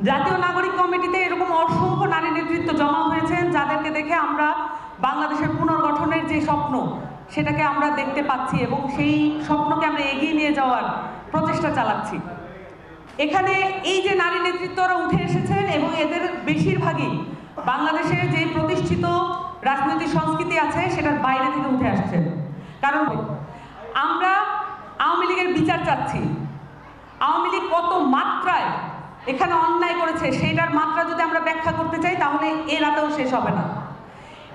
জাতীয় নাগরিক কমিটিতে এরকম অসংখ্য নারী নেতৃত্ব জমা হয়েছেন, যাদেরকে দেখে আমরা বাংলাদেশের পুনর্গঠনের যে স্বপ্ন সেটাকে আমরা দেখতে পাচ্ছি এবং সেই স্বপ্নকে আমরা এগিয়ে নিয়ে যাওয়ার প্রচেষ্টা চালাচ্ছি। এখানে এই যে নারী নেতৃত্বরা উঠে এসেছেন এবং এদের বেশিরভাগই বাংলাদেশের যে প্রতিষ্ঠিত রাজনৈতিক সংস্কৃতি আছে সেটার বাইরে থেকে উঠে আসছেন। কারণ আমরা আওয়ামী লীগের বিচার চাচ্ছি। আওয়ামী লীগ কত মাত্রায় এখানে অন্যায় করেছে সেইটার মাত্রা যদি আমরা ব্যাখ্যা করতে চাই তাহলে এ রাতেও শেষ হবে না।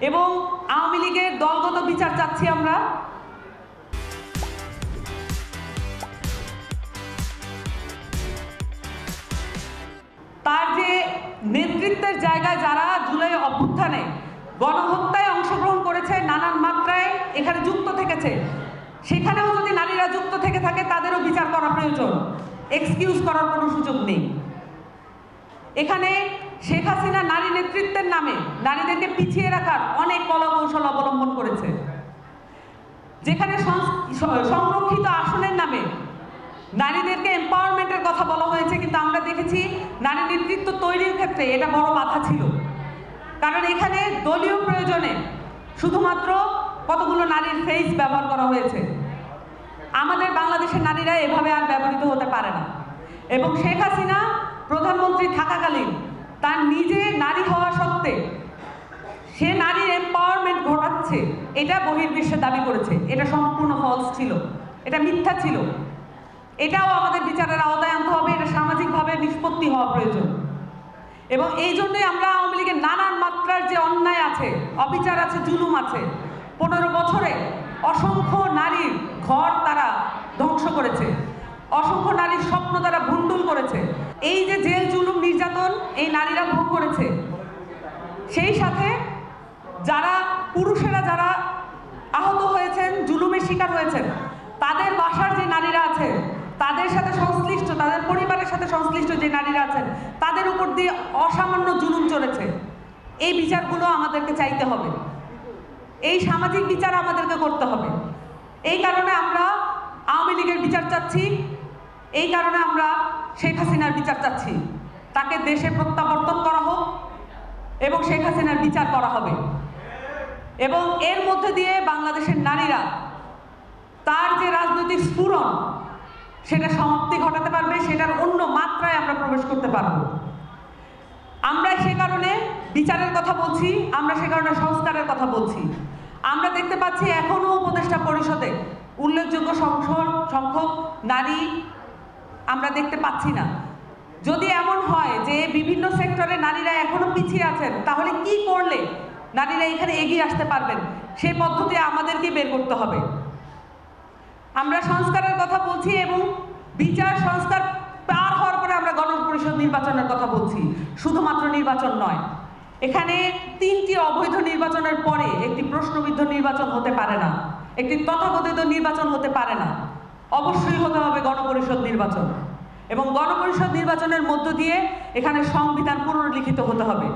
এবং আওয়ামী লীগের দলগত বিচার চাচ্ছি আমরা। তার যে নেতৃত্বের জায়গায় যারা জুলাই অভ্যুত্থানে গণহত্যায় অংশগ্রহণ করেছে, নানান মাত্রায় এখানে যুক্ত থেকেছে, সেখানেও যদি নারীরা যুক্ত থেকে থাকে তাদেরও বিচার করা প্রয়োজন। এক্সকিউজ করার কোনো সুযোগ নেই। এখানে শেখ হাসিনা নারী নেতৃত্বের নামে নারীদেরকে পিছিয়ে রাখার অনেক কলাকৌশল অবলম্বন করেছে। যেখানে সংরক্ষিত আসনের নামে নারীদেরকে এম্পাওয়ারমেন্টের কথা বলা হয়েছে, কিন্তু আমরা দেখেছি নারী নেতৃত্ব তৈরির ক্ষেত্রে এটা বড় বাধা ছিল। কারণ এখানে দলীয় প্রয়োজনে শুধুমাত্র কতগুলো নারীর ফেস ব্যবহার করা হয়েছে। আমাদের বাংলাদেশের নারীরা এভাবে আর ব্যবহৃত হতে পারে না। এবং শেখ হাসিনা প্রধানমন্ত্রী থাকাকালীন তার নিজে নারী হওয়া সত্ত্বে সে নারীর এম্পাওয়ারমেন্ট ঘটাচ্ছে, এটা বহির্বিশ্বে দাবি করেছে। এটা সম্পূর্ণ ফলস ছিল, এটা মিথ্যা ছিল। এটাও আমাদের বিচারের আওতায় আনতে হবে। এটা সামাজিকভাবে নিষ্পত্তি হওয়া প্রয়োজন। এবং এই জন্যই আমরা আওয়ামী লীগের নানান মাত্রার যে অন্যায় আছে, অবিচার আছে, জুলুম আছে, 15 বছরে অসংখ্য নারীর ঘর তারা ধ্বংস করেছে, অসংখ্য নারীর স্বপ্ন তারা ভুন্ডুল করেছে। এই যে জেল জুলুম নির্যাতন এই নারীরা ভোগ করেছে, সেই সাথে যারা পুরুষেরা যারা আহত হয়েছেন, জুলুমের শিকার হয়েছেন, তাদের বাসার যে নারীরা আছে, তাদের সাথে সংশ্লিষ্ট, তাদের পরিবারের সাথে সংশ্লিষ্ট যে নারীরা আছেন, তাদের উপর দিয়ে অসামান্য জুলুম চলেছে। এই বিচারগুলো আমাদেরকে চাইতে হবে। এই সামাজিক বিচার আমাদেরকে করতে হবে। এই কারণে আমরা আওয়ামী লীগের বিচার চাচ্ছি। এই কারণে আমরা শেখ হাসিনার বিচার চাচ্ছি। তাকে দেশে প্রত্যাবর্তন করা হোক এবং শেখ হাসিনার বিচার করা হবে। এবং এর মধ্যে দিয়ে বাংলাদেশের নারীরা তার যে রাজনৈতিক স্ফুরণ সেটা সমাপ্তি ঘটাতে পারবে, সেটার অন্য মাত্রায় আমরা প্রবেশ করতে পারব। আমরা সে কারণে বিচারের কথা বলছি, আমরা সে কারণে সংস্কারের কথা বলছি। আমরা দেখতে পাচ্ছি এখনো উপদেষ্টা পরিষদে উল্লেখযোগ্য সংখ্যক নারী আমরা দেখতে পাচ্ছি না। যদি এমন হয় যে বিভিন্ন সেক্টরে নারীরা এখনো পিছিয়ে আছেন, তাহলে কি করলে নারীরা এখানে এগিয়ে আসতে পারবেন সেই পদ্ধতি আমাদেরকে বের করতে হবে। আমরা সংস্কারের কথা বলছি এবং বিচার সংস্কার পার হওয়ার পরে আমরা গণপরিষদ নির্বাচনের কথা বলছি। শুধুমাত্র নির্বাচন নয়, এখানে 3টি অবৈধ নির্বাচনের পরে একটি প্রশ্নবিদ্ধ নির্বাচন হতে পারে না, একটি তথাকথিত নির্বাচন হতে পারে না। অবশ্যই হতে হবে গণপরিষদ নির্বাচন। এবং গণপরিষদ নির্বাচনের মধ্য দিয়ে এখানে সংবিধান পুনর্লিখিত হতে হবে।